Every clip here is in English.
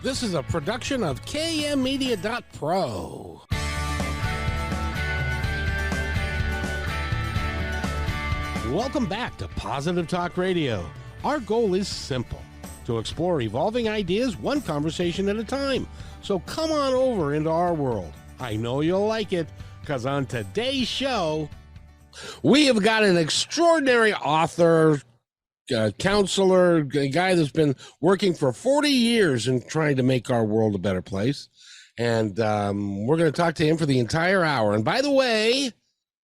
This is a production of KMmedia.pro. Welcome back to Positive Talk Radio. Our goal is simple, to explore evolving ideas one conversation at a time. So come on over into our world. I know you'll like it, because on today's show, we have got an extraordinary author, counselor, a guy that's been working for 40 years in trying to make our world a better place. And we're going to talk to him for the entire hour. And by the way,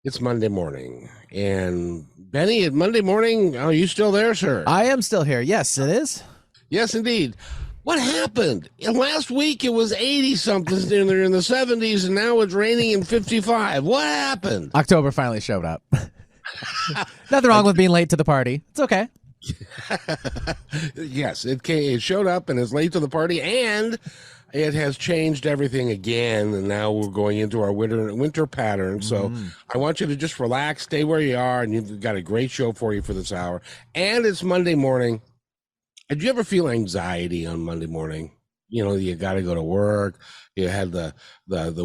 it's Monday morning. And Benny, at Monday morning, are you still there, sir? I am still here. Yes, it is. Yes, indeed. What happened? Last week it was 80-something in the 70s, and now it's raining in 55. What happened? October finally showed up. Nothing wrong with being late to the party. It's okay. Yes, it showed up and is late to the party, and it has changed everything again, and now we're going into our winter pattern. So I want you to just relax, stay where you are, and you've got a great show for you for this hour. And it's Monday morning. Did you ever feel anxiety on Monday morning? You know, you got to go to work. You had the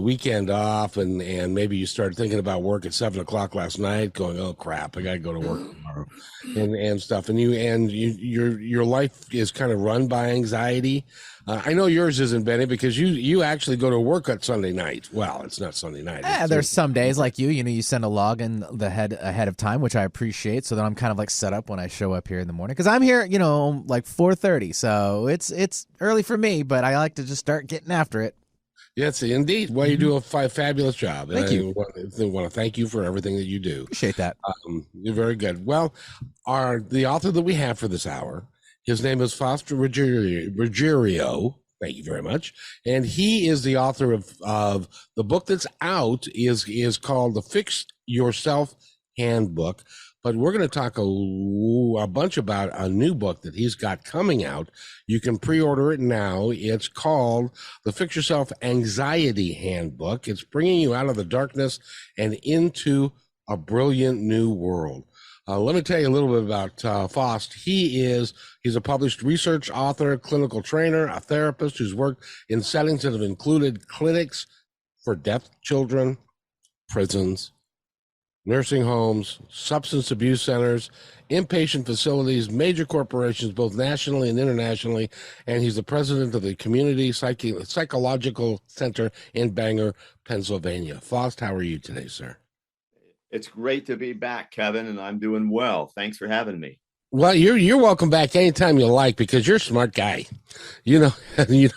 weekend off, and maybe you started thinking about work at 7 o'clock last night, going, "Oh crap, I got to go to work tomorrow," and stuff. And your life is kind of run by anxiety. I know yours isn't, Benny, because you actually go to work on Sunday night. Well, it's not Sunday night. Yeah, there's some days like you send a log in ahead of time, which I appreciate, so that I'm kind of like set up when I show up here in the morning. Because I'm here, like 4:30, so it's early for me, but I like to just start getting after it. Yes, indeed. Well, you do a fabulous job. Thank you. I want to thank you for everything that you do. Appreciate that. You're very good. Well, the author that we have for this hour, his name is Faust Ruggiero. Thank you very much. And he is the author of the book that's out is called The Fix Yourself Handbook. But we're going to talk a bunch about a new book that he's got coming out. You can pre-order it now. It's called The Fix Yourself Anxiety Handbook. It's bringing you out of the darkness and into a brilliant new world. Let me tell you a little bit about Faust. He's a published research author, clinical trainer, a therapist who's worked in settings that have included clinics for deaf children, prisons, nursing homes, substance abuse centers, inpatient facilities, major corporations, both nationally and internationally. And he's the president of the Community Psychological Center in Bangor, Pennsylvania. Faust, how are you today, sir? It's great to be back, Kevin, and I'm doing well. Thanks for having me. Well, you're welcome back anytime you like, because you're a smart guy. You know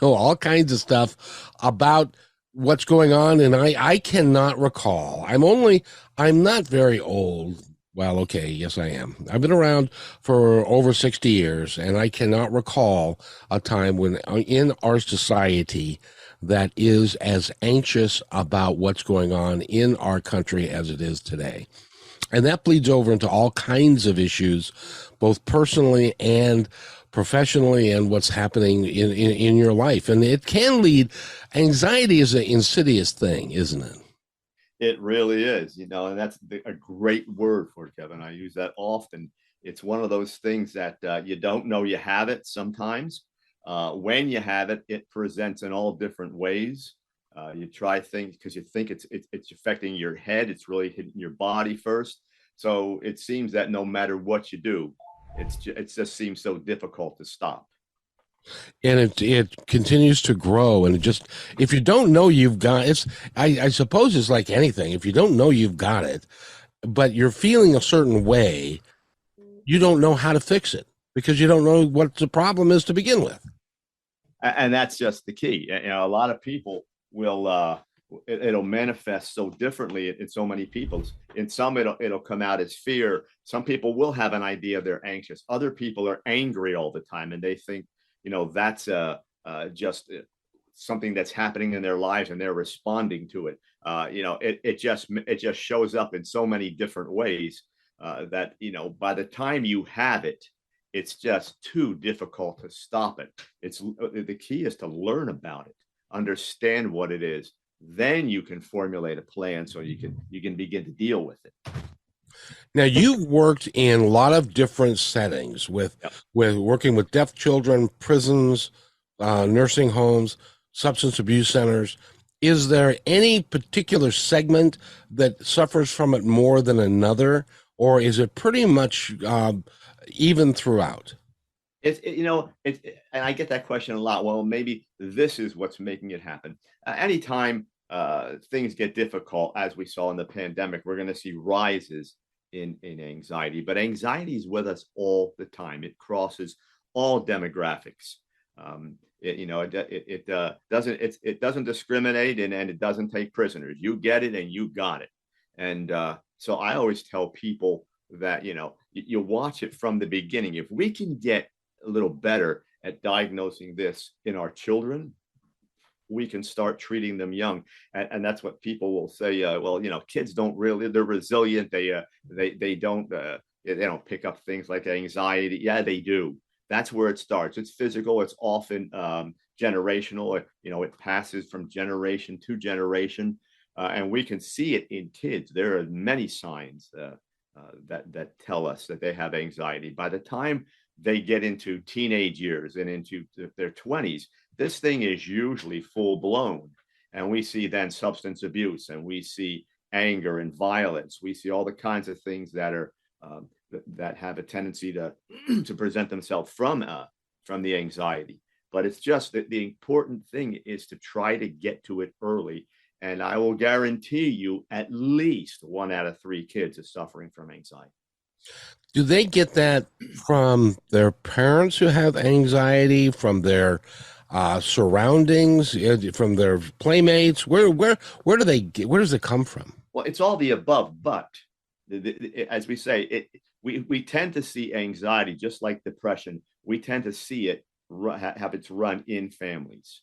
all kinds of stuff about what's going on, and I cannot recall. I'm not very old. Well, okay, yes, I am. I've been around for over 60 years, and I cannot recall a time when in our society that is as anxious about what's going on in our country as it is today. And that bleeds over into all kinds of issues, both personally and professionally, and what's happening in your life. And it can lead, anxiety is an insidious thing, isn't it? It really is, and that's a great word for it, Kevin. I use that often. It's one of those things that you don't know you have it sometimes. When you have it, it presents in all different ways. You try things because you think it's affecting your head. It's really hitting your body first. So it seems that no matter what you do, it just seems so difficult to stop. And it continues to grow, and if you don't know you've got it, I suppose it's like anything. If you don't know you've got it, but you're feeling a certain way, you don't know how to fix it because you don't know what the problem is to begin with. And that's just the key. A lot of people will it'll manifest so differently in so many people. In some, it'll come out as fear. Some people will have an idea they're anxious. Other people are angry all the time, and they think, that's just something that's happening in their lives, and they're responding to it. It just shows up in so many different ways that by the time you have it, it's just too difficult to stop it. The key is to learn about it, understand what it is. Then you can formulate a plan so you can begin to deal with it. Now, you've worked in a lot of different settings with working with deaf children, prisons, nursing homes, substance abuse centers. Is there any particular segment that suffers from it more than another, or is it pretty much even throughout? And I get that question a lot. Well, maybe this is what's making it happen. Anytime things get difficult, as we saw in the pandemic, we're going to see rises in anxiety. But anxiety is with us all the time. It crosses all demographics. It doesn't discriminate, and it doesn't take prisoners. You get it, and you got it. And so I always tell people that you watch it from the beginning. If we can get a little better at diagnosing this in our children, we can start treating them young. And that's what people will say. Well, kids don't really, they're resilient. They don't pick up things like anxiety. Yeah, they do. That's where it starts. It's physical. It's often generational. It passes from generation to generation. And we can see it in kids. There are many signs that tell us that they have anxiety. By the time they get into teenage years and into their 20s, this thing is usually full blown. And we see then substance abuse, and we see anger and violence. We see all the kinds of things that are that have a tendency to to present themselves from the anxiety. But it's just that the important thing is to try to get to it early. And I will guarantee you at least 1 out of 3 kids is suffering from anxiety. Do they get that from their parents who have anxiety, from their surroundings, from their playmates? Where do they get? Where does it come from? Well, it's all the above, but as we say, we tend to see anxiety just like depression. We tend to see it have its run in families.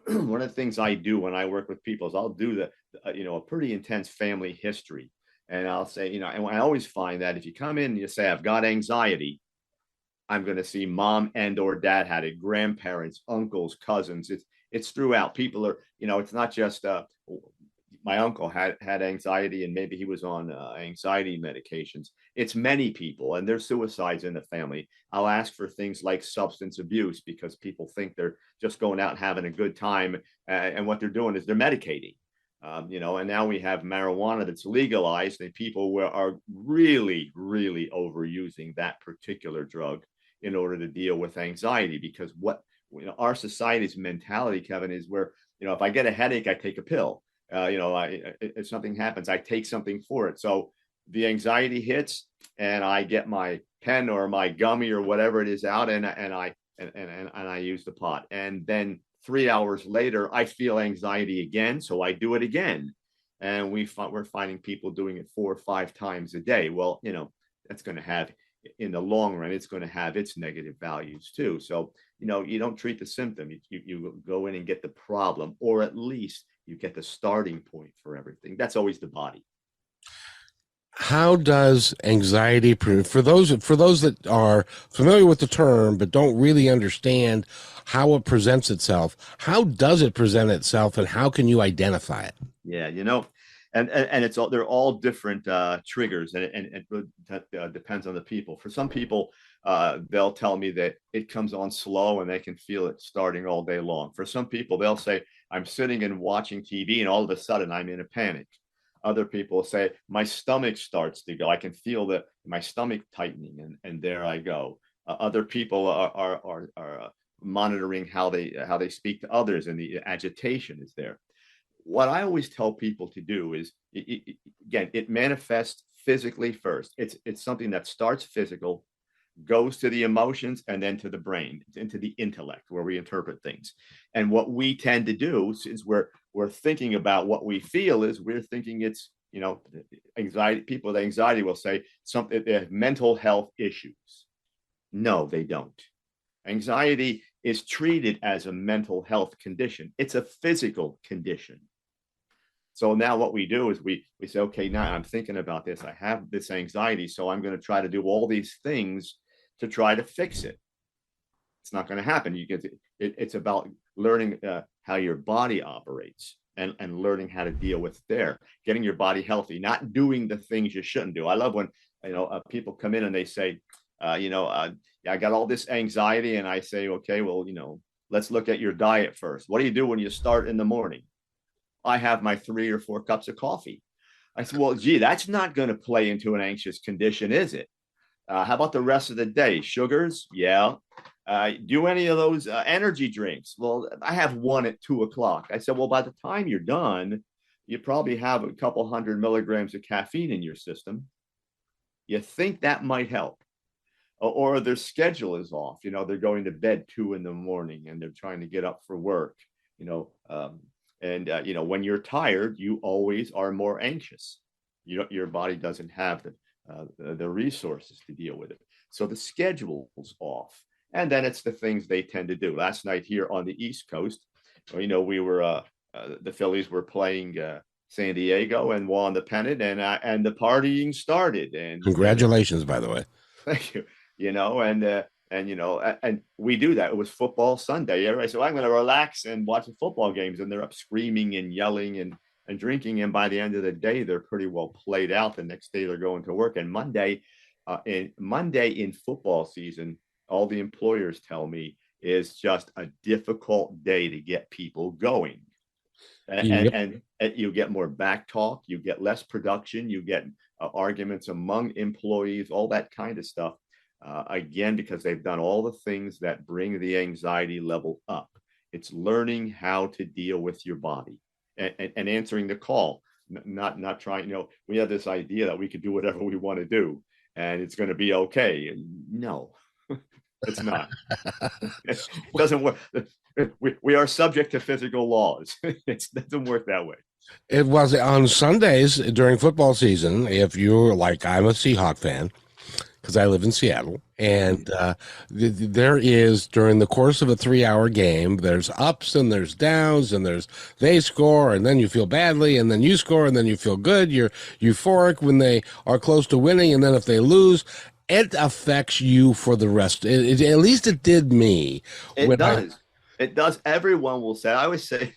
One of the things I do when I work with people is I'll do a pretty intense family history. And I'll say, and I always find that if you come in and you say, I've got anxiety, I'm going to see mom and or dad had it, grandparents, uncles, cousins. It's throughout. People are, it's not just my uncle had anxiety and maybe he was on anxiety medications. It's many people, and there's suicides in the family. I'll ask for things like substance abuse because people think they're just going out and having a good time, and what they're doing is they're medicating. And now we have marijuana that's legalized, and people are really, really overusing that particular drug in order to deal with anxiety. Because our society's mentality, Kevin, is where, if I get a headache, I take a pill. If something happens, I take something for it. So the anxiety hits, and I get my pen or my gummy or whatever it is out, and I use the pot, and then 3 hours later, I feel anxiety again, so I do it again. And we're finding people doing it 4 or 5 times a day. Well, that's going to have, in the long run, it's going to have its negative values too. So, you don't treat the symptom. You go in and get the problem, or at least you get the starting point for everything. That's always the body. How does anxiety, for those that are familiar with the term but don't really understand how it presents itself, how does it present itself, and how can you identify it? Yeah, and it's all, they're all different triggers, and it depends on the people. For some people, they'll tell me that it comes on slow and they can feel it starting all day long. For some people, they'll say, I'm sitting and watching TV and all of a sudden I'm in a panic. Other people say my stomach starts to go. I can feel my stomach tightening, and there I go. Other people are monitoring how they speak to others, and the agitation is there. What I always tell people to do is, again, it manifests physically first. It's something that starts physical, goes to the emotions, and then to the brain, into the intellect, where we interpret things. And what we tend to do, since we're thinking about what we feel, is we're thinking it's, anxiety. People with anxiety will say something, they have mental health issues. No, they don't. Anxiety is treated as a mental health condition. It's a physical condition. So now what we do is we say, okay, now I'm thinking about this. I have this anxiety, so I'm going to try to do all these things to try to fix it. It's not going to happen. It's about learning how your body operates, and learning how to deal with getting your body healthy, not doing the things you shouldn't do. I love when people come in and they say, I got all this anxiety, and I say, okay, well, let's look at your diet first. What do you do when you start in the morning? I have my 3 or 4 cups of coffee. I said, well, gee, that's not going to play into an anxious condition, is it? How about the rest of the day? Sugars? Yeah. Do any of those energy drinks? Well, I have one at 2 o'clock. I said, well, by the time you're done, you probably have a couple 100 milligrams of caffeine in your system. You think that might help? Or their schedule is off. They're going to bed 2 in the morning and they're trying to get up for work. When you're tired, you always are more anxious. Your body doesn't have the resources to deal with it. So the schedule's off. And then it's the things they tend to do. Last night here on the East Coast, we were the Phillies were playing San Diego and won the pennant, and the partying started. And congratulations, by the way. Thank you. And we do that. It was football Sunday. Everybody said, I'm going to relax and watch the football games, and they're up screaming and yelling and drinking. And by the end of the day, they're pretty well played out. The next day, they're going to work. And Monday in football season, all the employers tell me is just a difficult day to get people going. And you get more back talk, you get less production, you get arguments among employees, all that kind of stuff. Again, because they've done all the things that bring the anxiety level up. It's learning how to deal with your body and answering the call, not trying. We have this idea that we could do whatever we want to do and it's going to be okay. And no, it's not. It doesn't work. We are subject to physical laws. It doesn't work that way. It was on Sundays during football season. If you're like, I'm a Seahawk fan because I live in Seattle, and there is, during the course of a 3-hour game, there's ups and there's downs, and they score and then you feel badly, and then you score and then you feel good. You're euphoric when they are close to winning, and then if they lose, it affects you for the rest. At least it did me. It does. It does. Everyone will say, I always say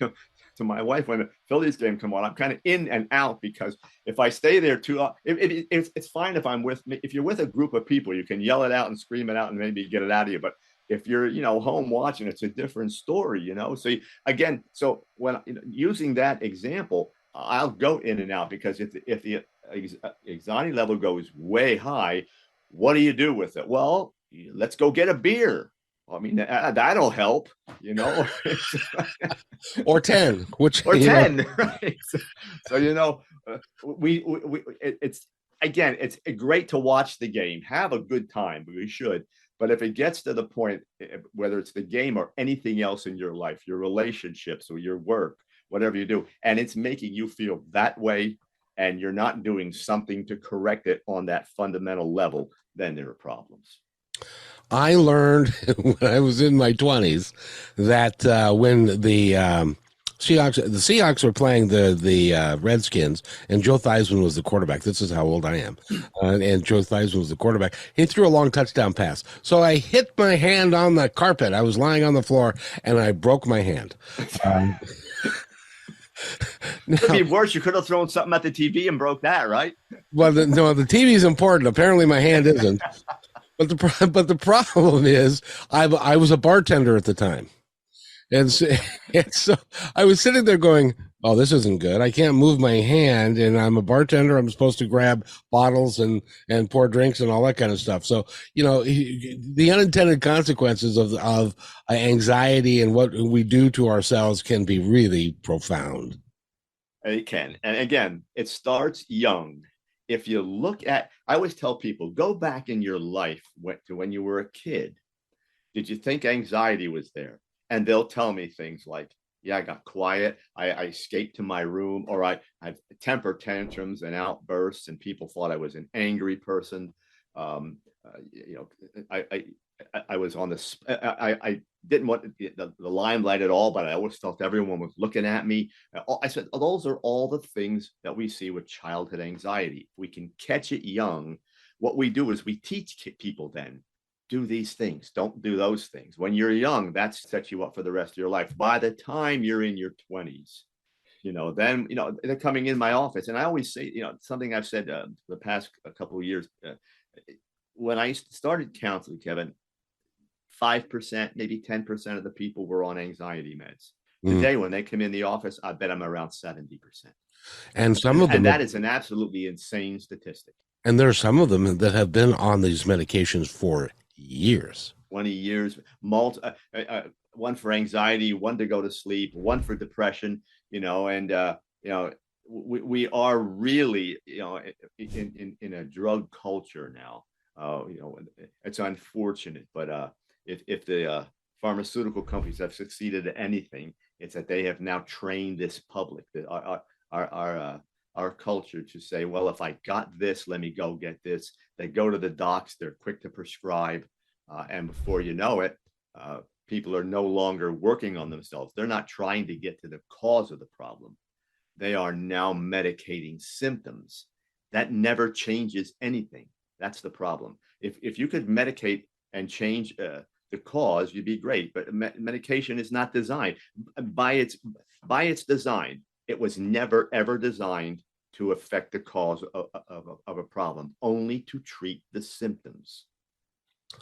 to my wife, when the Phillies game come on, I'm kind of in and out, because if I stay there too long, it's fine if you're with a group of people, you can yell it out and scream it out and maybe get it out of you. But if you're, home watching, it's a different story, So when using that example, I'll go in and out, because if the anxiety level goes way high, what do you do with it? Well, let's go get a beer. I mean, that'll help, or 10, or 10, right? So, it's great to watch the game, have a good time, we should. But if it gets to the point, whether it's the game or anything else in your life, your relationships or your work, whatever you do, and it's making you feel that way, and you're not doing something to correct it on that fundamental level, then there are problems. I learned when I was in my 20s that when the Seahawks were playing the Redskins, and Joe Theismann was the quarterback. This is how old I am. And Joe Theismann was the quarterback. He threw a long touchdown pass. So I hit my hand on the carpet. I was lying on the floor, and I broke my hand. Could be worse. You could have thrown something at the TV and broke that, right? Well, the TV is important. Apparently my hand isn't. But the problem is, I was a bartender at the time, and so I was sitting there going, "Oh, this isn't good. I can't move my hand, and I'm a bartender. I'm supposed to grab bottles and pour drinks and all that kind of stuff." So the unintended consequences of anxiety and what we do to ourselves can be really profound. It can, and again, it starts young. If you look at, I always tell people, go back in your life to when you were a kid. Did you think anxiety was there? And they'll tell me things like, yeah, I got quiet. I escaped to my room, or I had temper tantrums and outbursts, and people thought I was an angry person. I was on this, I didn't want the limelight at all, but I always felt everyone was looking at me. I said, those are all the things that we see with childhood anxiety. If we can catch it young, what we do is we teach people then, do these things, don't do those things. When you're young, that sets you up for the rest of your life. By the time you're in your 20s, then, they're coming in my office. And I always say, something I've said the past couple of years, when I started counseling, Kevin, 5%, maybe 10% of the people were on anxiety meds. Mm. Today, when they come in the office, I bet I'm around 70%. And some of them, and that is an absolutely insane statistic. and there are some of them that have been on these medications for years. 20 years, one for anxiety, one to go to sleep, one for depression, and we are really, in a drug culture now. It's unfortunate, but if the pharmaceutical companies have succeeded at anything, it's that they have now trained this public, that our culture, to say, well, if I got this, let me go get this. They go to the docs, they're quick to prescribe, and before you know it, people are no longer working on themselves. They're not trying to get to the cause of the problem. They are now medicating symptoms. That never changes anything. That's the problem. If you could medicate and change the cause, you'd be great. But medication is not designed by its design. It was never ever designed to affect the cause of a problem, only to treat the symptoms.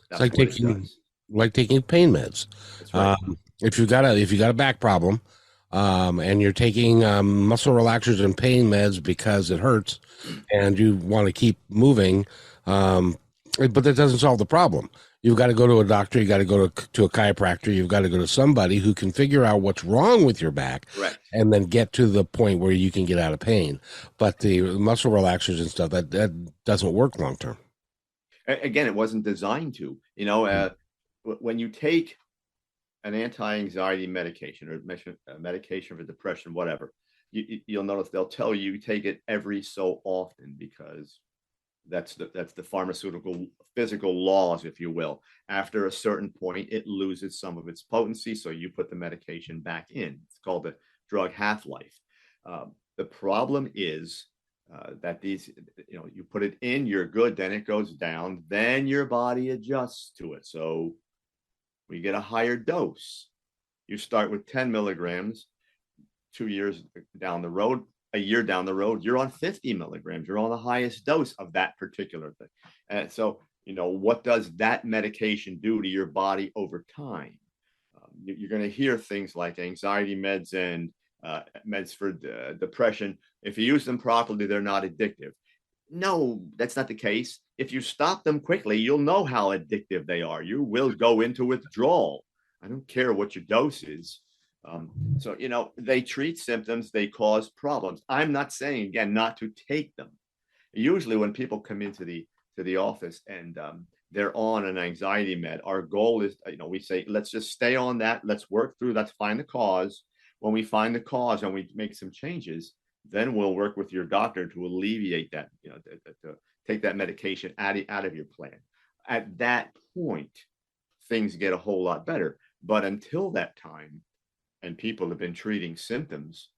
That's it's like taking pain meds. That's right. If you got a back problem, and you're taking muscle relaxers and pain meds because it hurts, and you want to keep moving, but that doesn't solve the problem. You've got to go to a doctor. You got to go to a chiropractor. You've got to go to somebody who can figure out what's wrong with your back, right, and then get to the point where you can get out of pain. But the muscle relaxers and stuff, that doesn't work long term. Again, it wasn't designed to. When you take an anti-anxiety medication or medication for depression, whatever, you'll notice they'll tell you take it every so often, because that's the pharmaceutical physical laws, if you will. After a certain point, it loses some of its potency, so you put the medication back in. It's called the drug half-life. The problem is that these, you put it in, you're good, then it goes down, then your body adjusts to it. So we get a higher dose. You start with 10 milligrams, 2 years down the road, a year down the road, you're on 50 milligrams. You're on the highest dose of that particular thing. And so, what does that medication do to your body over time? You're going to hear things like anxiety meds and meds for depression. If you use them properly, they're not addictive. No, that's not the case. If you stop them quickly, you'll know how addictive they are. You will go into withdrawal. I don't care what your dose is. So, they treat symptoms, they cause problems. I'm not saying, again, not to take them. Usually when people come into the office and they're on an anxiety med, our goal is, we say, let's just stay on that. Let's work through, let's find the cause. When we find the cause and we make some changes, then we'll work with your doctor to alleviate that, to take that medication out of your plan. At that point, things get a whole lot better. But until that time, and people have been treating symptoms,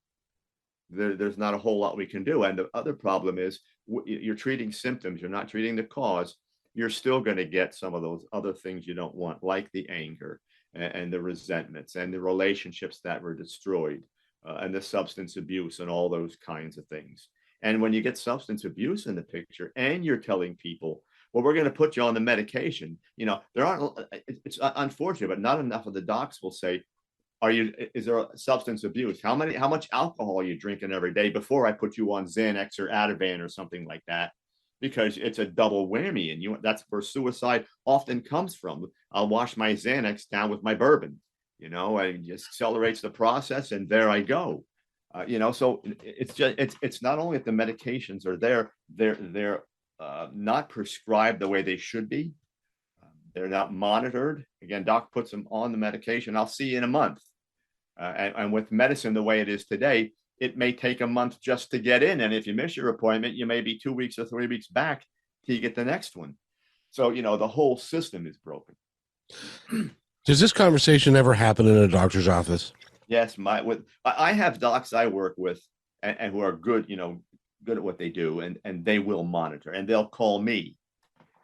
there's not a whole lot we can do. And the other problem is, you're treating symptoms, you're not treating the cause. You're still going to get some of those other things you don't want, like the anger and the resentments and the relationships that were destroyed, and the substance abuse and all those kinds of things. And when you get substance abuse in the picture and you're telling people, well, we're going to put you on the medication, it's unfortunate, but not enough of the docs will say, is there a substance abuse? How much alcohol are you drinking every day before I put you on Xanax or Ativan or something like that? Because it's a double whammy, and that's where suicide often comes from. I'll wash my Xanax down with my bourbon, and it just accelerates the process, and there I go. So it's not only that the medications are there, they're not prescribed the way they should be. They're not monitored. Again, doc puts them on the medication. I'll see you in a month. And with medicine the way it is today, it may take a month just to get in. And if you miss your appointment, you may be 2 weeks or 3 weeks back till you get the next one. So, the whole system is broken. Does this conversation ever happen in a doctor's office? Yes. I have docs I work with and who are good, good at what they do, and they will monitor, and they'll call me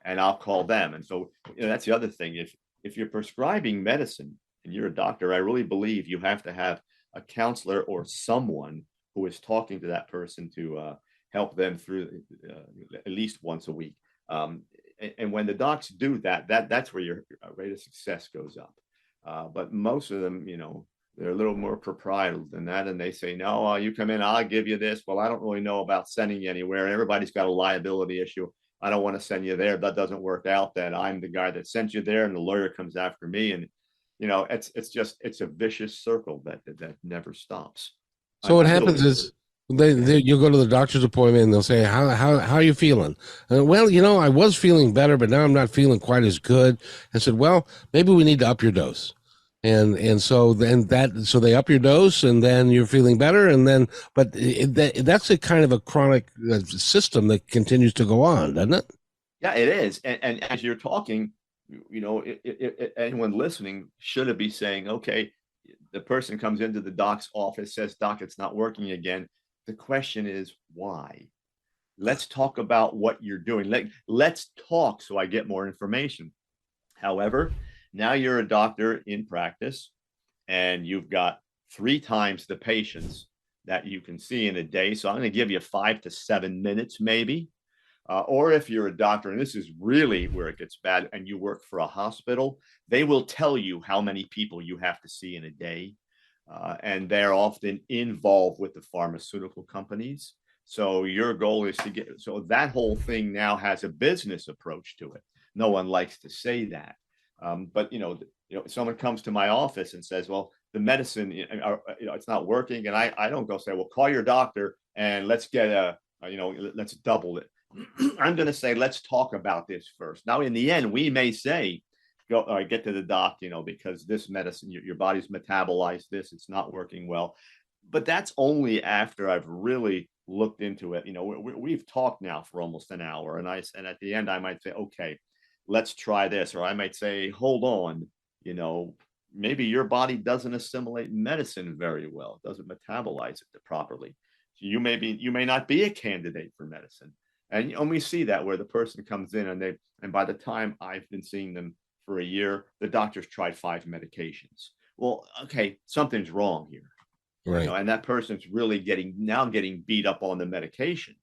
and I'll call them. And so, that's the other thing. If you're prescribing medicine and you're a doctor, I really believe you have to have a counselor or someone who is talking to that person to help them through at least once a week. and when the docs do that's where your rate of success goes up. But most of them, they're a little more proprietorial than that, and they say, no, you come in, I'll give you this. Well, I don't really know about sending you anywhere. Everybody's got a liability issue. I don't want to send you there. That doesn't work out. That I'm the guy that sent you there, and the lawyer comes after me, and it's a vicious circle that never stops. So what happens is you'll go to the doctor's appointment and they'll say, how are you feeling? Well, I was feeling better, but now I'm not feeling quite as good. I said, well, maybe we need to up your dose. And so so they up your dose, and then you're feeling better, and then that's a kind of a chronic system that continues to go on, doesn't it? Yeah, it is. And as you're talking, anyone listening should be saying, okay, the person comes into the doc's office, says, doc, it's not working again. The question is why? Let's talk about what you're doing. Let's talk so I get more information. However, now you're a doctor in practice, and you've got 3 times the patients that you can see in a day. So I'm going to give you 5 to 7 minutes, maybe. Or if you're a doctor, and this is really where it gets bad, and you work for a hospital, they will tell you how many people you have to see in a day. And they're often involved with the pharmaceutical companies. So your goal is so that whole thing now has a business approach to it. No one likes to say that. But someone comes to my office and says, well, the medicine, it's not working. And I don't go say, well, call your doctor and let's get let's double it. I'm going to say, let's talk about this first. Now, in the end, we may say, get to the doc, because this medicine, your body's metabolized this, it's not working well. But that's only after I've really looked into it. We've talked now for almost an hour, and at the end, I might say, okay, let's try this. Or I might say, hold on, maybe your body doesn't assimilate medicine very well, doesn't metabolize it properly. So you may not be a candidate for medicine. And we see that where the person comes in and by the time I've been seeing them for a year, the doctor's tried 5 medications. Well, okay, something's wrong here. Right. And that person's really getting beat up on the medication.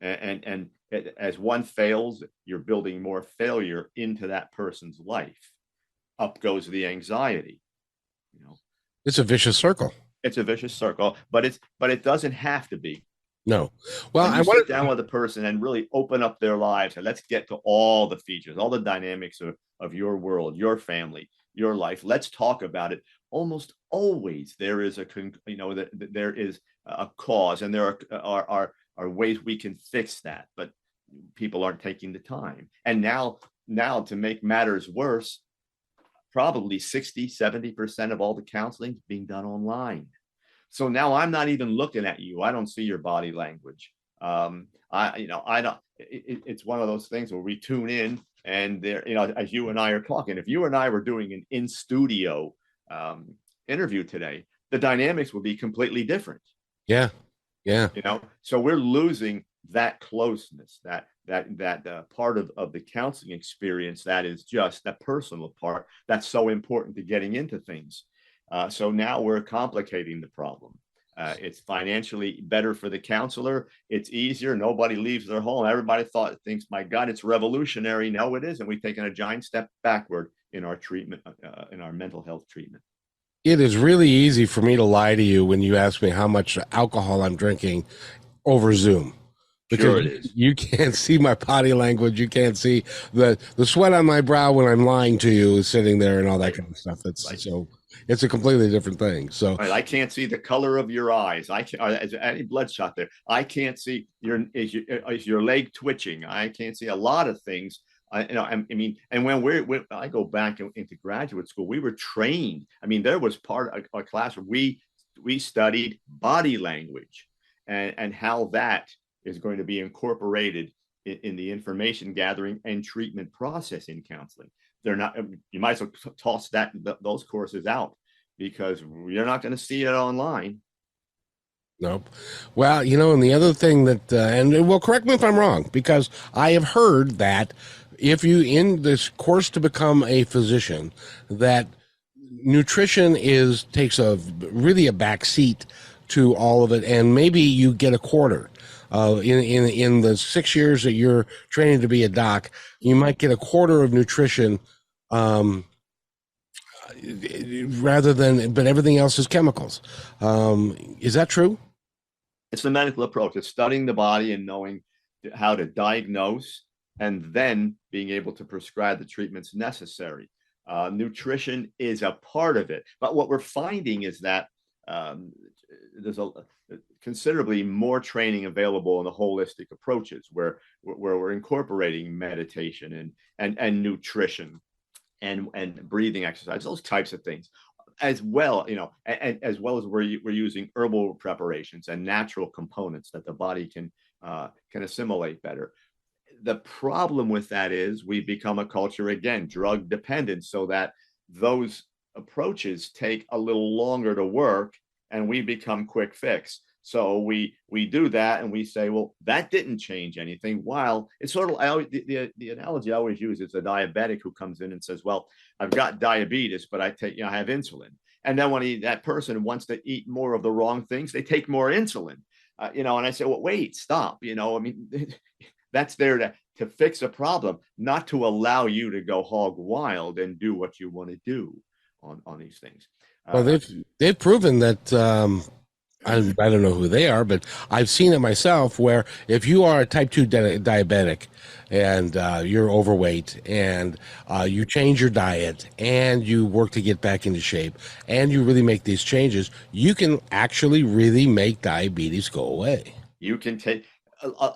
And as one fails, you're building more failure into that person's life. Up goes the anxiety. It's a vicious circle. It's a vicious circle, but it doesn't have to be. No. Well, I want to sit down with a person and really open up their lives, and let's get to all the features, all the dynamics of your world, your family, your life. Let's talk about it. Almost always there is there is a cause, and there are ways we can fix that, but people aren't taking the time. And now to make matters worse, probably 60-70% of all the counseling is being done online. So now I'm not even looking at you. I don't see your body language. I don't. It's one of those things where we tune in, and there, as you and I are talking, if you and I were doing an in studio interview today, the dynamics would be completely different. Yeah. So we're losing that closeness, that part of the counseling experience that is just that personal part that's so important to getting into things. So now we're complicating the problem. It's financially better for the counselor. It's easier. Nobody leaves their home. Everybody thinks, my God, it's revolutionary. No, it isn't. We've taken a giant step backward in our treatment, in our mental health treatment. It is really easy for me to lie to you when you ask me how much alcohol I'm drinking over Zoom. Because sure it is. You can't see my body language. You can't see the sweat on my brow when I'm lying to you is sitting there and all that kind of stuff. It's a completely different thing. So I can't see the color of your eyes. I can't. Is there any bloodshot there? I can't see is your leg twitching. I can't see a lot of things. I mean, and when I go back into graduate school, we were trained. I mean, there was part of a class where we studied body language and how that is going to be incorporated in the information gathering and treatment process in counseling. They're not. You might as well toss those courses out because you're not going to see it online. Nope. Well, and the other thing that, and well, correct me if I'm wrong, because I have heard that if you in this course to become a physician, that nutrition takes really a back seat to all of it, and maybe you get a quarter. In the 6 years that you're training to be a doc, you might get a quarter of nutrition, rather than, but everything else is chemicals. Is that true? It's the medical approach. It's studying the body and knowing how to diagnose and then being able to prescribe the treatments necessary. Nutrition is a part of it. But what we're finding is that there's considerably more training available in the holistic approaches where we're incorporating meditation and nutrition and breathing exercise, those types of things, as well, and as well as we're using herbal preparations and natural components that the body can assimilate better. The problem with that is we become a culture, again, drug dependent, so that those approaches take a little longer to work and we become quick fix. So we do that and we say, well, that didn't change anything. While it's sort of, the analogy I always use is a diabetic who comes in and says, well, I've got diabetes, but I have insulin. And then when that person wants to eat more of the wrong things, they take more insulin, and I say, well, wait, stop. That's there to fix a problem, not to allow you to go hog wild and do what you want to do on these things. Well, they've proven that, I don't know who they are, but I've seen it myself, where if you are a type 2 diabetic and you're overweight and you change your diet and you work to get back into shape and you really make these changes, you can actually really make diabetes go away. You can take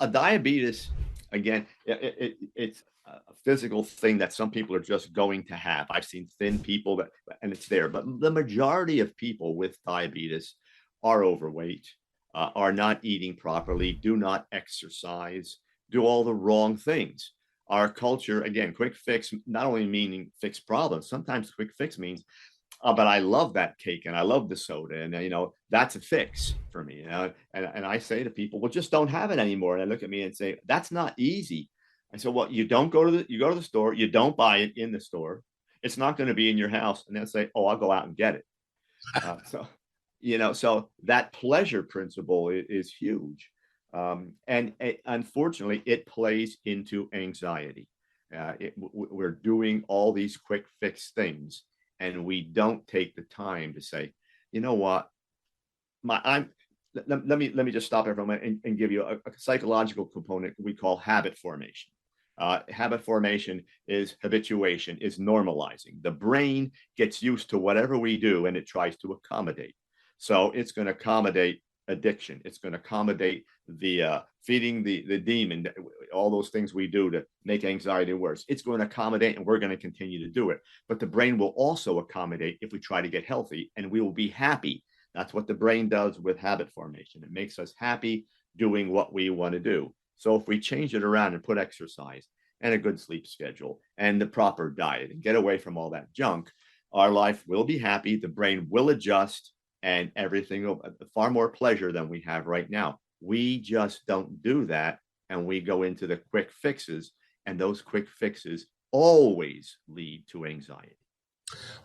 a diabetes, again, it's a physical thing that some people are just going to have. I've seen thin people and it's there, but the majority of people with diabetes are overweight, are not eating properly, do not exercise, do all the wrong things. Our culture, again, quick fix, not only meaning fix problems, sometimes quick fix means, but I love that cake and I love the soda, and that's a fix for me. And I say to people, well, just don't have it anymore. And they look at me and say, that's not easy. I said, well, you go to the store, you don't buy it in the store, it's not going to be in your house. And they'll say, oh, I'll go out and get it. So that pleasure principle is huge. Unfortunately, it plays into anxiety. We're doing all these quick fix things, and we don't take the time to say, you know what, let me just stop there for a moment and give you a psychological component we call habit formation. Habit formation is habituation, is normalizing. The brain gets used to whatever we do and it tries to accommodate. So it's going to accommodate addiction. It's going to accommodate the feeding the demon, all those things we do to make anxiety worse. It's going to accommodate, and we're going to continue to do it. But the brain will also accommodate if we try to get healthy, and we will be happy. That's what the brain does with habit formation. It makes us happy doing what we want to do. So if we change it around and put exercise and a good sleep schedule and the proper diet and get away from all that junk, our life will be happy. The brain will adjust, and everything will far more pleasure than we have right now. We just don't do that, and we go into the quick fixes, and those quick fixes always lead to anxiety.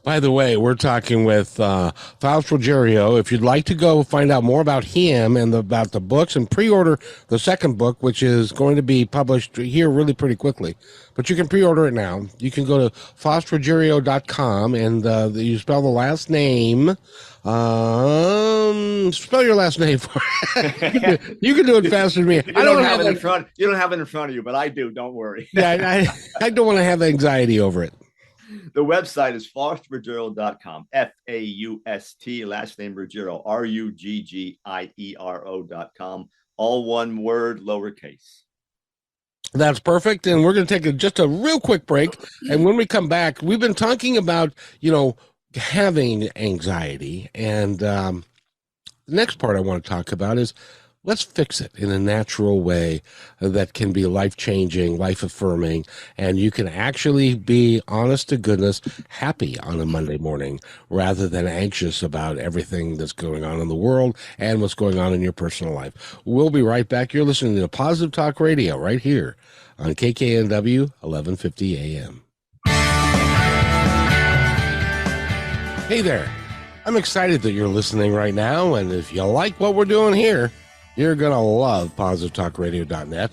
By the way, we're talking with Faust Ruggiero. If you'd like to go find out more about him and about the books and pre-order the second book, which is going to be published here really pretty quickly, but you can pre-order it now. You can go to faustruggiero.com, and you spell the last name. Spell your last name for you can do it faster than me. I don't have it in front. You don't have it in front of you, but I do. Don't worry. Yeah, I don't want to have anxiety over it. The website is faustruggiero.com, Faust, last name Ruggiero, Ruggiero.com, all one word, lowercase. That's perfect. And we're going to take just a real quick break. And when we come back, we've been talking about, having anxiety. And the next part I want to talk about is let's fix it in a natural way that can be life-changing, life-affirming, and you can actually be, honest to goodness, happy on a Monday morning rather than anxious about everything that's going on in the world and what's going on in your personal life. We'll be right back. You're listening to Positive Talk Radio right here on KKNW 1150 AM. Hey there. I'm excited that you're listening right now, and if you like what we're doing here, You're going to love positivetalkradio.net.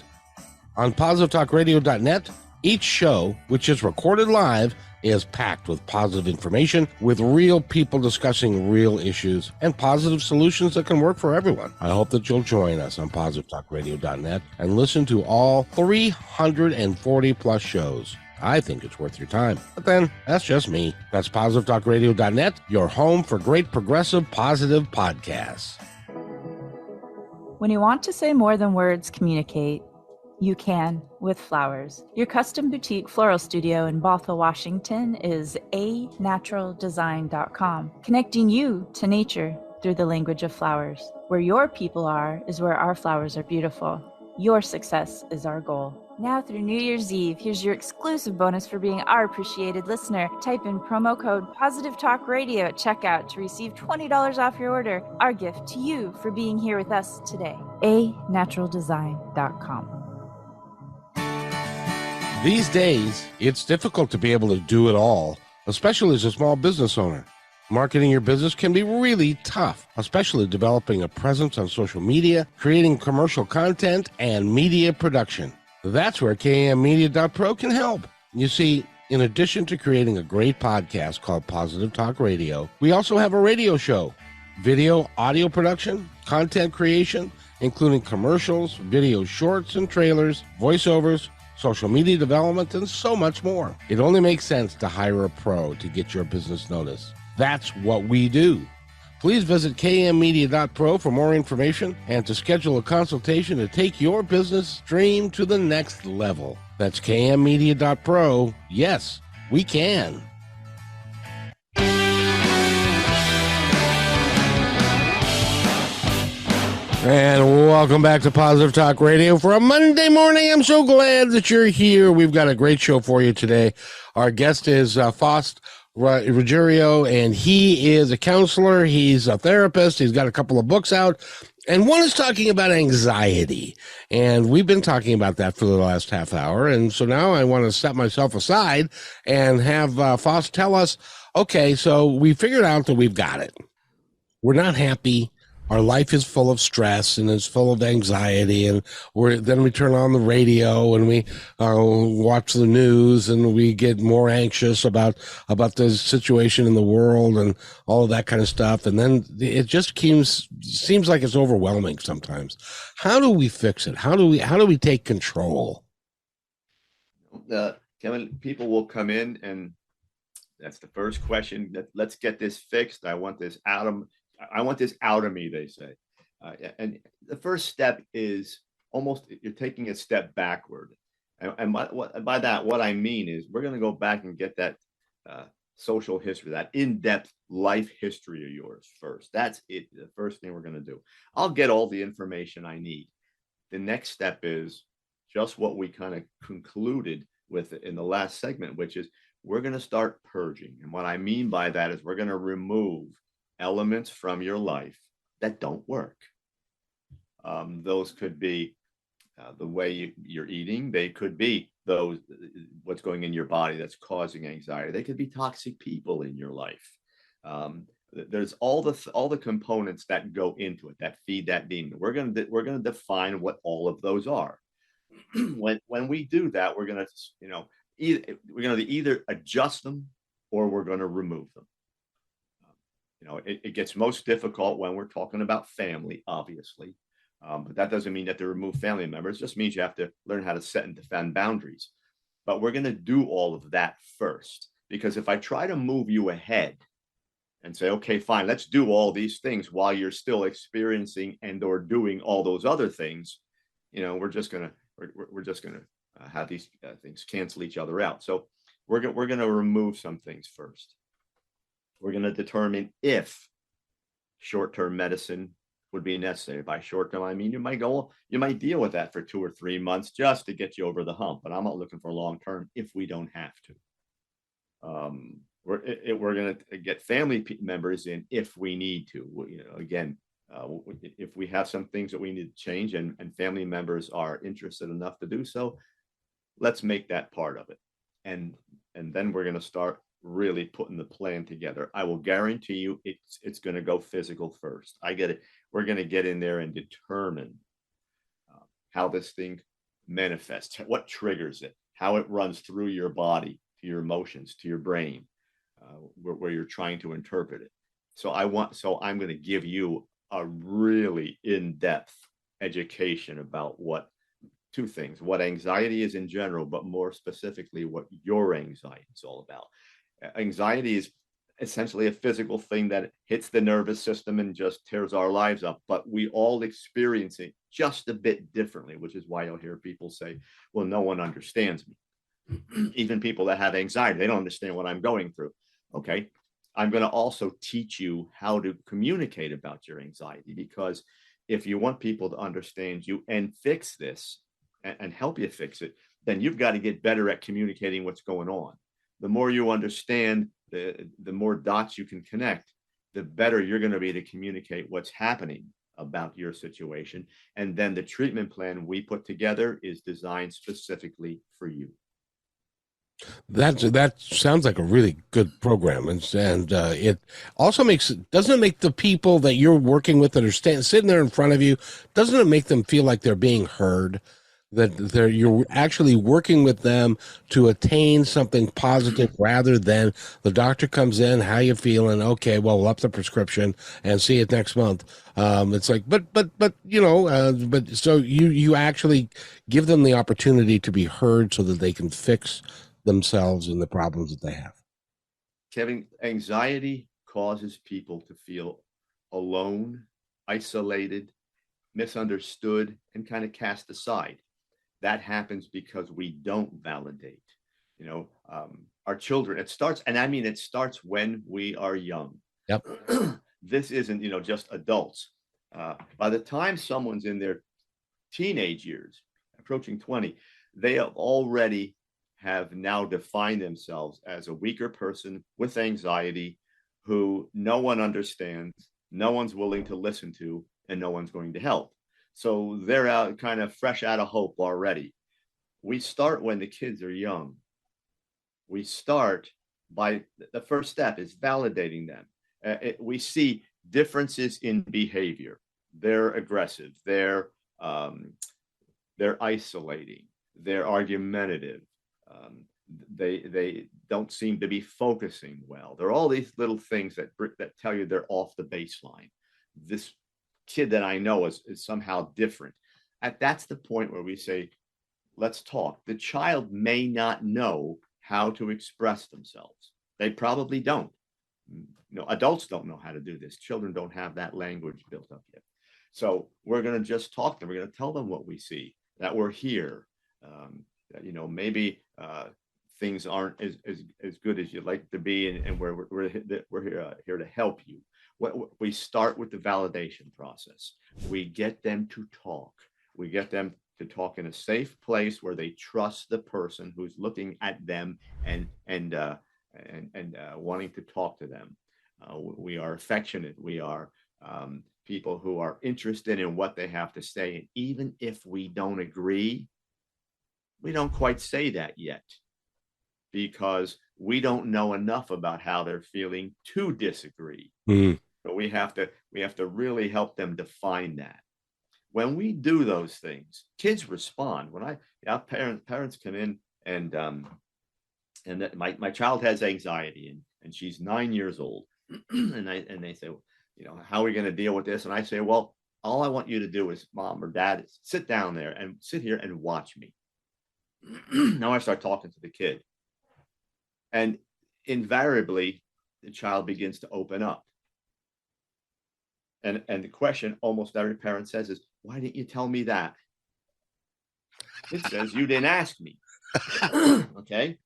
On positivetalkradio.net, each show, which is recorded live, is packed with positive information, with real people discussing real issues and positive solutions that can work for everyone. I hope that you'll join us on positivetalkradio.net and listen to all 340 plus shows. I think it's worth your time. But then, that's just me. That's positivetalkradio.net, your home for great progressive, positive podcasts. When you want to say more than words communicate, you can with flowers. Your custom boutique floral studio in Bothell, Washington is anaturaldesign.com, connecting you to nature through the language of flowers. Where your people are is where our flowers are beautiful. Your success is our goal. Now through New Year's Eve, here's your exclusive bonus for being our appreciated listener. Type in promo code Positive Talk Radio at checkout to receive $20 off your order. Our gift to you for being here with us today. anaturaldesign.com. These days, it's difficult to be able to do it all, especially as a small business owner. Marketing your business can be really tough, especially developing a presence on social media, creating commercial content, and media production. That's where KMmedia.pro can help. You see, in addition to creating a great podcast called Positive Talk Radio, we also have a radio show, video, audio production, content creation, including commercials, video shorts and trailers, voiceovers, social media development, and so much more. It only makes sense to hire a pro to get your business noticed. That's what we do. Please visit kmmedia.pro for more information and to schedule a consultation to take your business stream to the next level. That's kmmedia.pro. Yes, we can. And welcome back to Positive Talk Radio for a Monday morning. I'm so glad that you're here. We've got a great show for you today. Our guest is Faust Ruggiero, and he is a counselor. He's a therapist. He's got a couple of books out, and one is talking about anxiety. And we've been talking about that for the last half hour. And so now I want to set myself aside and have Faust tell us, okay, so we figured out that we've got it. We're not happy. Our life is full of stress and it's full of anxiety, and then we turn on the radio and we watch the news and we get more anxious about the situation in the world and all of that kind of stuff. And then it just seems like it's overwhelming sometimes. How do we fix it? How do we take control? Kevin, people will come in and that's the first question. Let's get this fixed. I want this out of me, they say. And the first step is almost you're taking a step backward. And by that, what I mean is we're going to go back and get that social history, that in-depth life history of yours first. That's it. The first thing we're going to do. I'll get all the information I need. The next step is just what we kind of concluded with in the last segment, which is we're going to start purging. And what I mean by that is we're going to remove elements from your life that don't work. Those could be the way you're eating. They could be what's going in your body that's causing anxiety. They could be toxic people in your life. There's all the components that go into it that feed that demon. We're going to define what all of those are. When we do that, we're going to either adjust them or we're going to remove them. It gets most difficult when we're talking about family, obviously. But that doesn't mean that to remove family members. It just means you have to learn how to set and defend boundaries. But we're going to do all of that first. Because if I try to move you ahead and say, okay, fine, let's do all these things while you're still experiencing and or doing all those other things, we're just going to have these things cancel each other out. So we're going to remove some things first. We're going to determine if short-term medicine would be necessary. By short-term, I mean you might deal with that for 2 or 3 months just to get you over the hump. But I'm not looking for long-term if we don't have to. We're going to get family members in if we need to. If we have some things that we need to change and family members are interested enough to do so, let's make that part of it. And then we're going to start really putting the plan together. I will guarantee you it's going to go physical first. I get it. We're going to get in there and determine how this thing manifests, what triggers it, how it runs through your body, to your emotions, to your brain, where you're trying to interpret it. So I'm going to give you a really in-depth education about two things, what anxiety is in general, but more specifically, what your anxiety is all about. Anxiety is essentially a physical thing that hits the nervous system and just tears our lives up, but we all experience it just a bit differently, which is why you'll hear people say, well, no one understands me. Even people that have anxiety, they don't understand what I'm going through. Okay, I'm going to also teach you how to communicate about your anxiety, because if you want people to understand you and fix this and help you fix it, then you've got to get better at communicating what's going on. The more you understand, the more dots you can connect, the better you're going to be to communicate what's happening about your situation. And then the treatment plan we put together is designed specifically for you. That sounds like a really good program, and it also doesn't it make the people that you're working with that are sitting there in front of you, doesn't it make them feel like they're being heard, that you're actually working with them to attain something positive, rather than the doctor comes in, how you feeling? Okay, well, we'll up the prescription and see it next month. It's like, but so you actually give them the opportunity to be heard so that they can fix themselves and the problems that they have. Kevin, anxiety causes people to feel alone, isolated, misunderstood, and kind of cast aside. That happens because we don't validate. Our children, it starts when we are young. Yep. This isn't, just adults. By the time someone's in their teenage years, approaching 20, they have now defined themselves as a weaker person with anxiety who no one understands, no one's willing to listen to, and no one's going to help. So they're out kind of fresh out of hope already. We start when the kids are young. We start by the first step is validating them. We see differences in behavior. They're aggressive. They're isolating. They're argumentative. They don't seem to be focusing well. There are all these little things that tell you they're off the baseline. This kid that I know is somehow different. That's the point where we say, let's talk. The child may not know how to express themselves. They probably don't. Adults don't know how to do this. Children don't have that language built up yet. So we're going to just talk to them. We're going to tell them what we see, that we're here. That, maybe things aren't as good as you'd like to be, and we're here to help you. We start with the validation process. We get them to talk. We get them to talk in a safe place where they trust the person who's looking at them and wanting to talk to them. We are affectionate. We are people who are interested in what they have to say. And even if we don't agree, we don't quite say that yet, because we don't know enough about how they're feeling to disagree. Mm-hmm. So we have to really help them define that. When we do those things, kids respond. When parents come in and my child has anxiety and she's 9 years old, and they say, how are we going to deal with this? And I say, well, all I want you to do is, mom or dad, is sit down there and sit here and watch me. Now I start talking to the kid, and invariably the child begins to open up. And the question almost every parent says is, why didn't you tell me that? It says, you didn't ask me. Okay.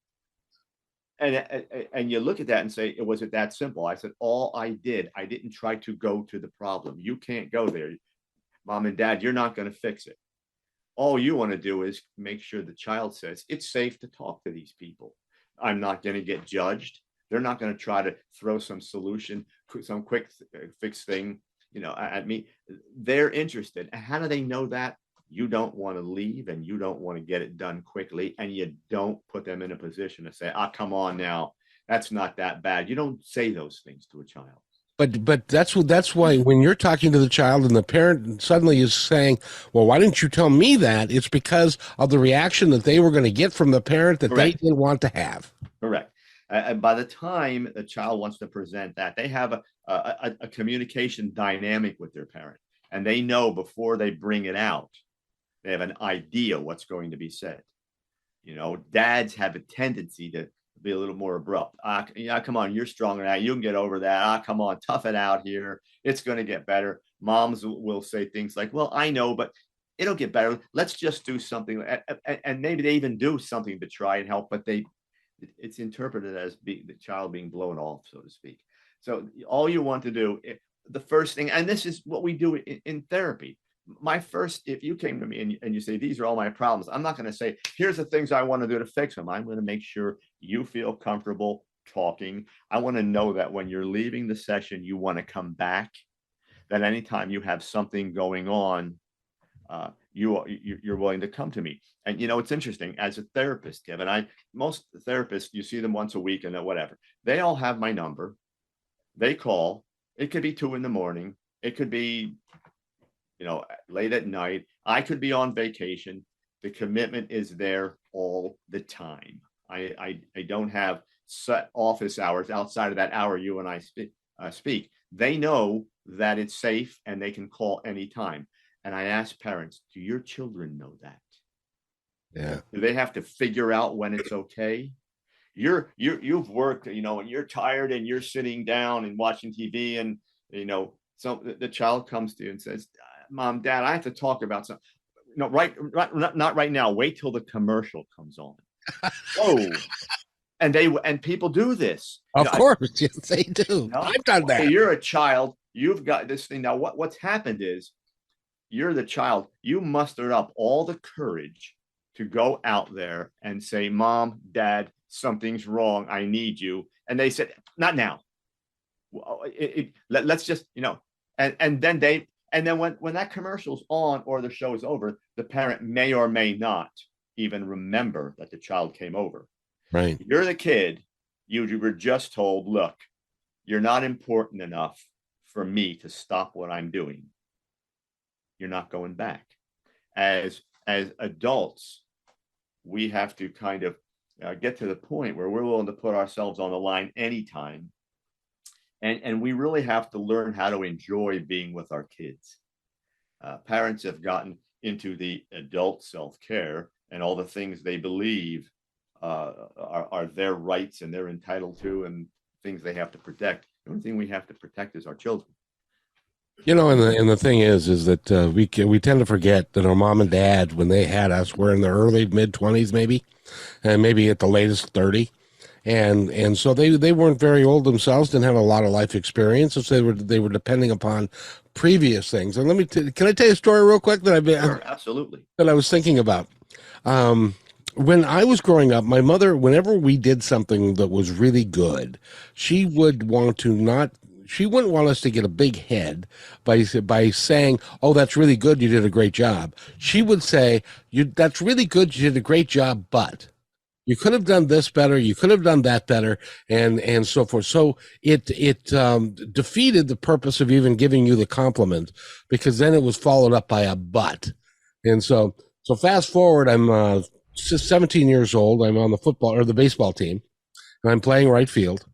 And you look at that and say, was it that simple? I said, I didn't try to go to the problem. You can't go there. Mom and dad, you're not going to fix it. All you want to do is make sure the child says, it's safe to talk to these people. I'm not going to get judged. They're not going to try to throw some solution, some quick fix thing, at me. They're interested. And how do they know that? You don't want to leave, and you don't want to get it done quickly, and you don't put them in a position to say, come on now that's not that bad. You don't say those things to a child. But that's why when you're talking to the child and the parent suddenly is saying, "Well, why didn't you tell me that?" It's because of the reaction that they were going to get from the parent that Correct. they didn't want to have. Correct. And by the time the child wants to present that, they have a communication dynamic with their parent, and they know before they bring it out, they have an idea what's going to be said. You know, dads have a tendency to be a little more abrupt. Yeah, come on, you're stronger now. You can get over that. Come on, tough it out here. It's going to get better. Moms will say things like, well, I know, but it'll get better. Let's just do something. And maybe they even do something to try and help, but it's interpreted as the child being blown off, so to speak. So all you want to do, the first thing, and this is what we do in therapy. If you came to me and you say, these are all my problems, I'm not going to say, here's the things I want to do to fix them. I'm going to make sure you feel comfortable talking. I want to know that when you're leaving the session, you want to come back, that anytime you have something going on, you're willing to come to me. And, you know, it's interesting as a therapist, Kevin, most therapists, you see them once a week and whatever, they all have my number. They call. It could be 2 a.m. It could be, you know, late at night. I could be on vacation. The commitment is there all the time. I don't have set office hours outside of that hour you and I speak. They know that it's safe and they can call anytime. And I ask parents, do your children know that? Yeah. Do they have to figure out when it's okay? You've worked, you know, and you're tired and you're sitting down and watching TV, and, you know, so the child comes to you and says, Mom, Dad, I have to talk about something. No, not right now. Wait till the commercial comes on. Oh, and people do this. Of course, yes, they do. You know? I've done that. Okay, you're a child. You've got this thing now. What's happened is you're the child. You mustered up all the courage to go out there and say, Mom, Dad, something's wrong. I need you. And they said, not now. Let's just, you know, and then when that commercial's on or the show is over, the parent may or may not even remember that the child came over. Right. You're the kid. You were just told, look, you're not important enough for me to stop what I'm doing. You're not going back. As adults, we have to kind of get to the point where we're willing to put ourselves on the line anytime. And we really have to learn how to enjoy being with our kids. Parents have gotten into the adult self-care and all the things they believe are their rights and they're entitled to, and things they have to protect. The only thing we have to protect is our children. You know, and the thing is that we tend to forget that our mom and dad, when they had us, were in the early mid-20s, maybe, and maybe at the latest 30. And so they weren't very old themselves, didn't have a lot of life experience, so they were depending upon previous things. And can I tell you a story real quick that Sure, absolutely, that I was thinking about? When I was growing up, my mother, whenever we did something that was really good, she wouldn't want us to get a big head by saying, "Oh, that's really good. You did a great job." She would say, "That's really good. You did a great job, but you could have done this better. You could have done that better," and so forth. So it defeated the purpose of even giving you the compliment, because then it was followed up by a but. And so fast forward, I'm 17 years old. I'm on the football or the baseball team, and I'm playing right field.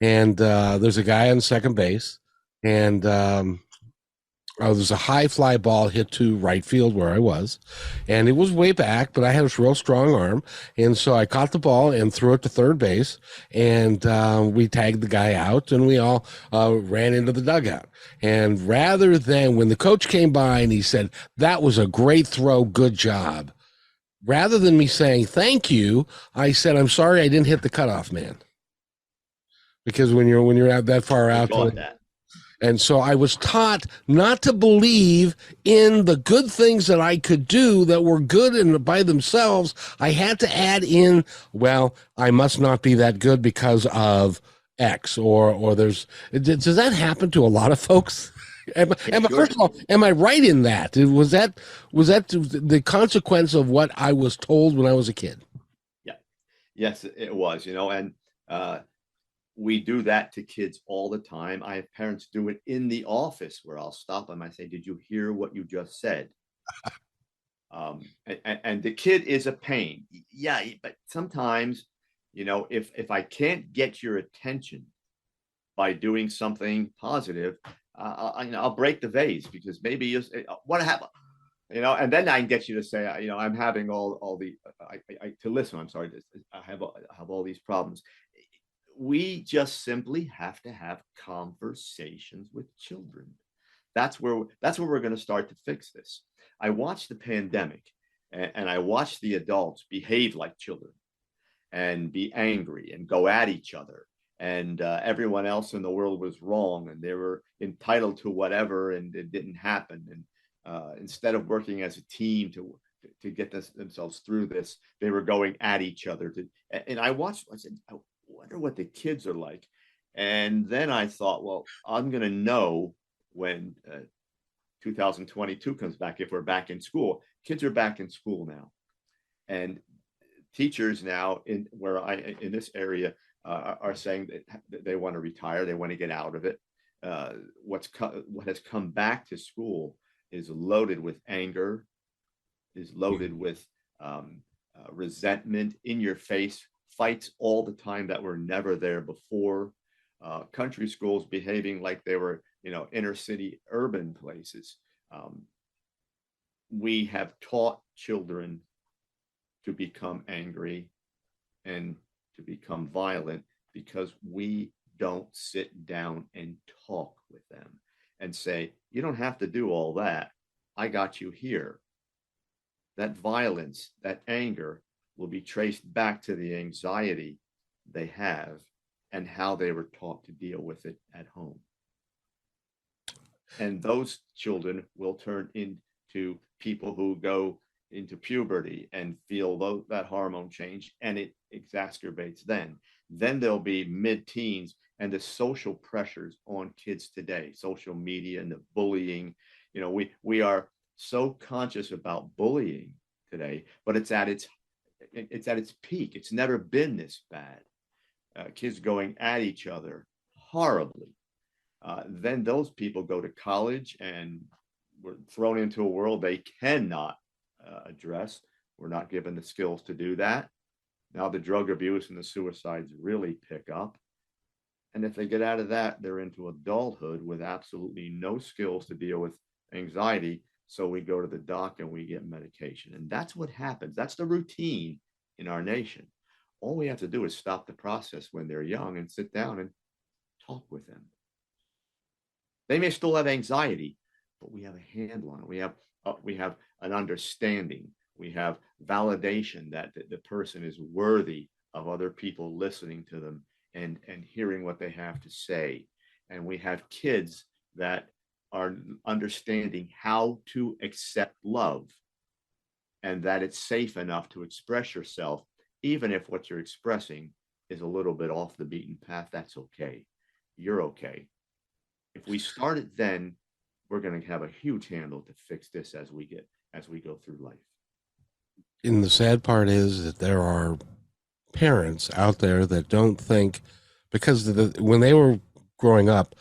And there's a guy on second base, and there's a high fly ball hit to right field where I was, and it was way back, but I had a real strong arm, and so I caught the ball and threw it to third base, and we tagged the guy out, and we all ran into the dugout. And rather than, when the coach came by and he said, "That was a great throw, good job," rather than me saying thank you, I said, "I'm sorry I didn't hit the cutoff man." Because when you're out that far out, and so I was taught not to believe in the good things that I could do that were good and by themselves. I had to add in, well, I must not be that good because of X or there's. Does that happen to a lot of folks? First of all, am I right in that? Was that the consequence of what I was told when I was a kid? Yeah, yes, it was. You know, and we do that to kids all the time. I have parents do it in the office where I'll stop them. I say, did you hear what you just said? And the kid is a pain. Yeah, but sometimes, if I can't get your attention by doing something positive, I'll break the vase, because maybe what happened, and then I can get you to say, I'm having all the to listen. I'm sorry, I have all these problems. We just simply have to have conversations with children. That's where we're going to start to fix this. I watched the pandemic, and I watched the adults behave like children and be angry and go at each other. And everyone else in the world was wrong, and they were entitled to whatever, and it didn't happen. And instead of working as a team to get themselves through this, they were going at each other. And I said, I wonder what the kids are like. And then I thought, well, I'm going to know when 2022 comes back, if we're back in school. Kids are back in school now, and teachers now in this area are saying that they want to retire, they want to get out of it. What has come back to school is loaded with anger, is loaded with resentment, in your face fights all the time that were never there before. Country schools behaving like they were, inner city urban places. We have taught children to become angry and to become violent because we don't sit down and talk with them and say, you don't have to do all that. I got you here. That violence, that anger will be traced back to the anxiety they have and how they were taught to deal with it at home. And those children will turn into people who go into puberty and feel that hormone change, and it exacerbates then. Then there'll be mid-teens, and the social pressures on kids today, social media and the bullying. We are so conscious about bullying today, but it's at its peak. It's never been this bad. Kids going at each other horribly. Then those people go to college and were thrown into a world they cannot address. We're not given the skills to do that. Now the drug abuse and the suicides really pick up. And if they get out of that, they're into adulthood with absolutely no skills to deal with anxiety. So we go to the doc and we get medication. And that's what happens. That's the routine in our nation. All we have to do is stop the process when they're young and sit down and talk with them. They may still have anxiety, but we have a handle on it. We have an understanding. We have validation that the person is worthy of other people listening to them and hearing what they have to say. And we have kids that are understanding how to accept love, and that it's safe enough to express yourself, even if what you're expressing is a little bit off the beaten path. That's okay. You're okay. If we start it then, we're going to have a huge handle to fix this as we go through life. And the sad part is that there are parents out there that don't think, because when they were growing up,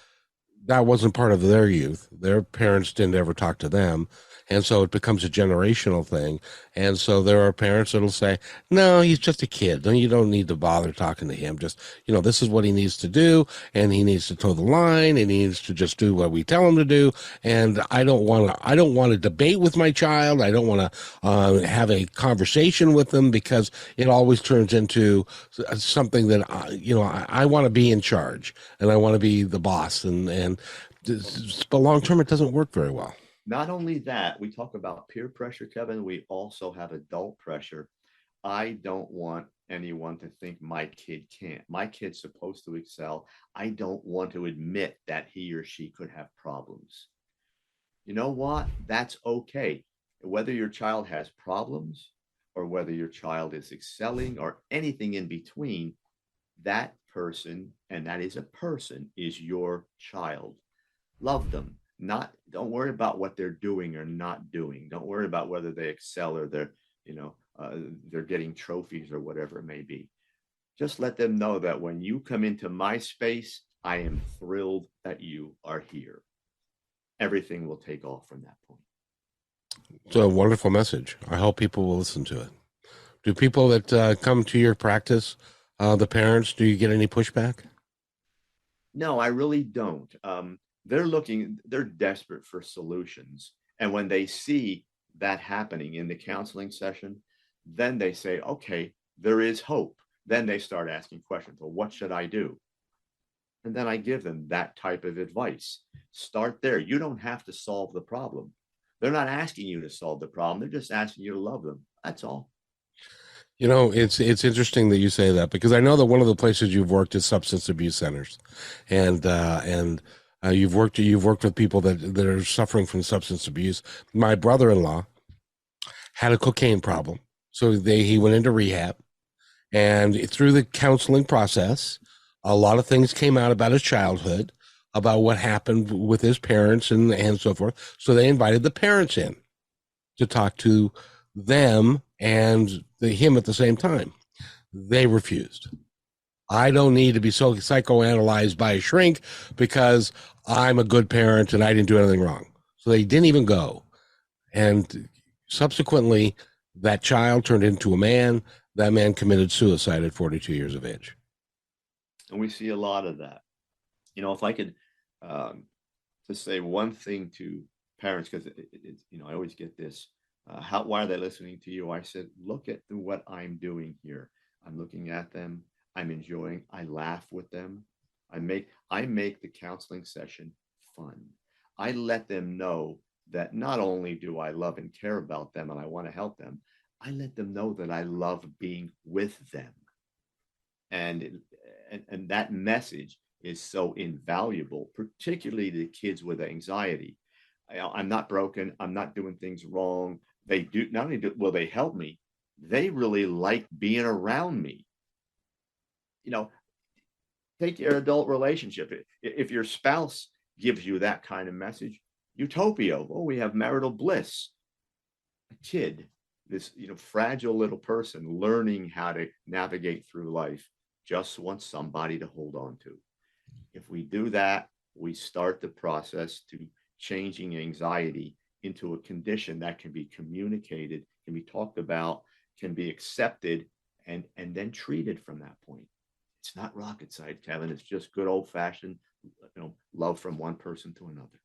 that wasn't part of their youth. Their parents didn't ever talk to them. And so it becomes a generational thing. And so there are parents that'll say, no, he's just a kid. You don't need to bother talking to him. Just, this is what he needs to do. And he needs to toe the line, and he needs to just do what we tell him to do. And I don't want to debate with my child. I don't want to have a conversation with them, because it always turns into something that, I want to be in charge, and I want to be the boss. But long term, it doesn't work very well. Not only that, we talk about peer pressure, Kevin, we also have adult pressure. I don't want anyone to think my kid can't. My kid's supposed to excel. I don't want to admit that he or she could have problems. You know what? That's okay. Whether your child has problems or whether your child is excelling or anything in between, that person, and that is a person, is your child. Love them. Don't worry about what they're doing or not doing. Don't worry about whether they excel or they're getting trophies or whatever it may be. Just let them know that when you come into my space, I am thrilled that you are here. Everything will take off from that point. It's a wonderful message. I hope people will listen to it. Do people that come to your practice, the parents, do you get any pushback? No, I really don't. They're desperate for solutions. And when they see that happening in the counseling session, then they say, okay, there is hope. Then they start asking questions. Well, what should I do? And then I give them that type of advice. Start there. You don't have to solve the problem. They're not asking you to solve the problem. They're just asking you to love them. That's all. You know, it's interesting that you say that, because I know that one of the places you've worked is substance abuse centers, and you've worked with people that are suffering from substance abuse. My brother-in-law had a cocaine problem, so he went into rehab, and through the counseling process, a lot of things came out about his childhood, about what happened with his parents and so forth. So they invited the parents in to talk to them and him at the same time. They refused. I don't need to be so psychoanalyzed by a shrink because I'm a good parent and I didn't do anything wrong. So they didn't even go. And subsequently, that child turned into a man. That man committed suicide at 42 years of age. And we see a lot of that. You know, if I could just say one thing to parents, because I always get this. Why are they listening to you? I said, look at what I'm doing here. I'm looking at them. I'm enjoying. I laugh with them. I make the counseling session fun. I let them know that not only do I love and care about them and I want to help them, I let them know that I love being with them. And that message is so invaluable, particularly to kids with anxiety. I'm not broken. I'm not doing things wrong. They do not only will they help me, they really like being around me. You know, take your adult relationship. If your spouse gives you that kind of message, utopia. Oh, we have marital bliss. A kid, this fragile little person learning how to navigate through life, just wants somebody to hold on to. If we do that, we start the process to changing anxiety into a condition that can be communicated, can be talked about, can be accepted, and then treated from that point. It's not rocket science, Kevin. It's just good old-fashioned, love from one person to another.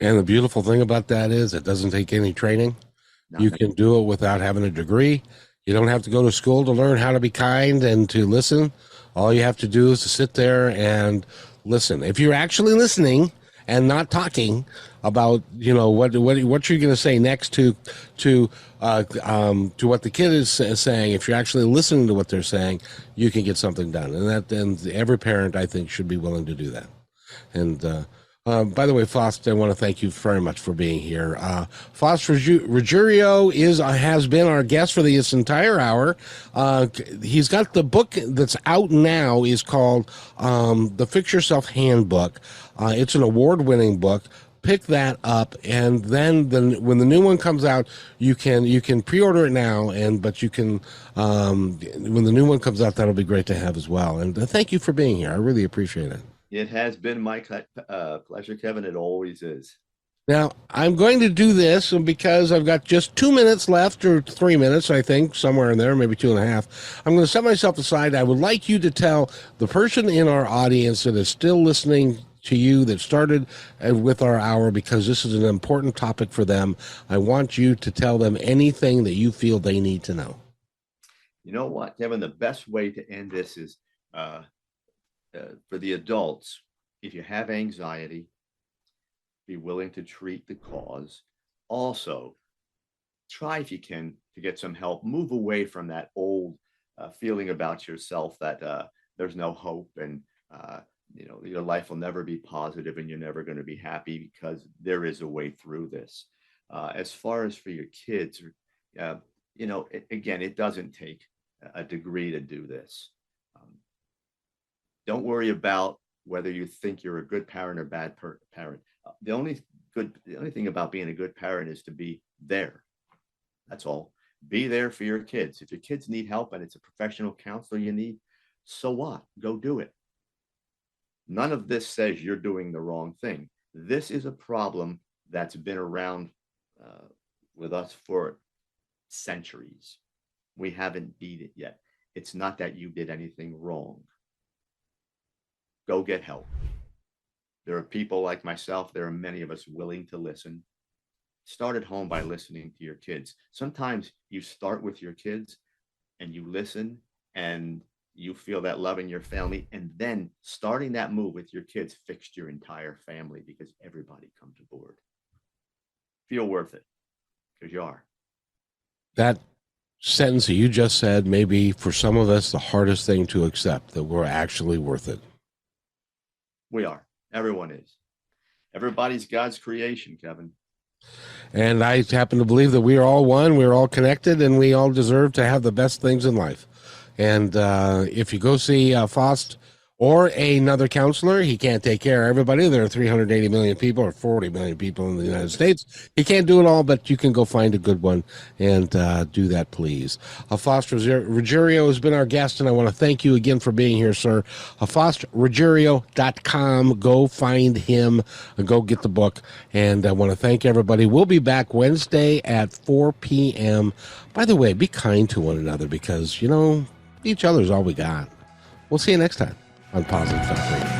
And the beautiful thing about that is it doesn't take any training. You can do it without having a degree. You don't have to go to school to learn how to be kind and to listen. All you have to do is to sit there and listen. If you're actually listening and not talking about, what you're going to say next to what the kid is saying, if you're actually listening to what they're saying, you can get something done. And every parent, I think, should be willing to do that. And by the way, Faust, I want to thank you very much for being here. Faust Ruggiero has been our guest for this entire hour. He's got the book that's out now is called The Fix Yourself Handbook. It's an award-winning book. Pick that up, and then when the new one comes out, you can pre-order it now. But you can when the new one comes out, that'll be great to have as well. And thank you for being here. I really appreciate it. It has been my pleasure, Kevin. It always is. Now, I'm going to do this because I've got just 2 minutes left, or 3 minutes, I think, somewhere in there, maybe 2.5. I'm going to set myself aside. I would like you to tell the person in our audience that is still listening to you, that started with our hour, because this is an important topic for them. I want you to tell them anything that you feel they need to know. You know what, Kevin? The best way to end this is for the adults. If you have anxiety, be willing to treat the cause. Also, try, if you can, to get some help. Move away from that old feeling about yourself that there's no hope and your life will never be positive and you're never going to be happy, because there is a way through this. As far as for your kids, again, it doesn't take a degree to do this. Don't worry about whether you think you're a good parent or bad parent. The only thing about being a good parent is to be there. That's all. Be there for your kids. If your kids need help and it's a professional counselor you need, So what? Go do it. None of this says you're doing the wrong thing. This is a problem that's been around with us for centuries. We haven't beat it yet. It's not that you did anything wrong. Go get help. There are people like myself, there are many of us willing to listen. Start at home by listening to your kids. Sometimes you start with your kids and you listen and you feel that love in your family, and then starting that move with your kids fixed your entire family because everybody comes aboard. Feel worth it, because you are. That sentence that you just said may be, for some of us, the hardest thing to accept, that we're actually worth it. We are. Everyone is. Everybody's God's creation, Kevin. And I happen to believe that we are all one, we're all connected, and we all deserve to have the best things in life. And if you go see Faust or another counselor, he can't take care of everybody. There are 380 million people or 40 million people in the United States. He can't do it all, but you can go find a good one and do that, please. Faust Ruggiero has been our guest, and I want to thank you again for being here, sir. FaustRuggiero.com. Go find him and go get the book. And I want to thank everybody. We'll be back Wednesday at 4 p.m. By the way, be kind to one another because, each other's all we got. We'll see you next time on Positive Thought Radio.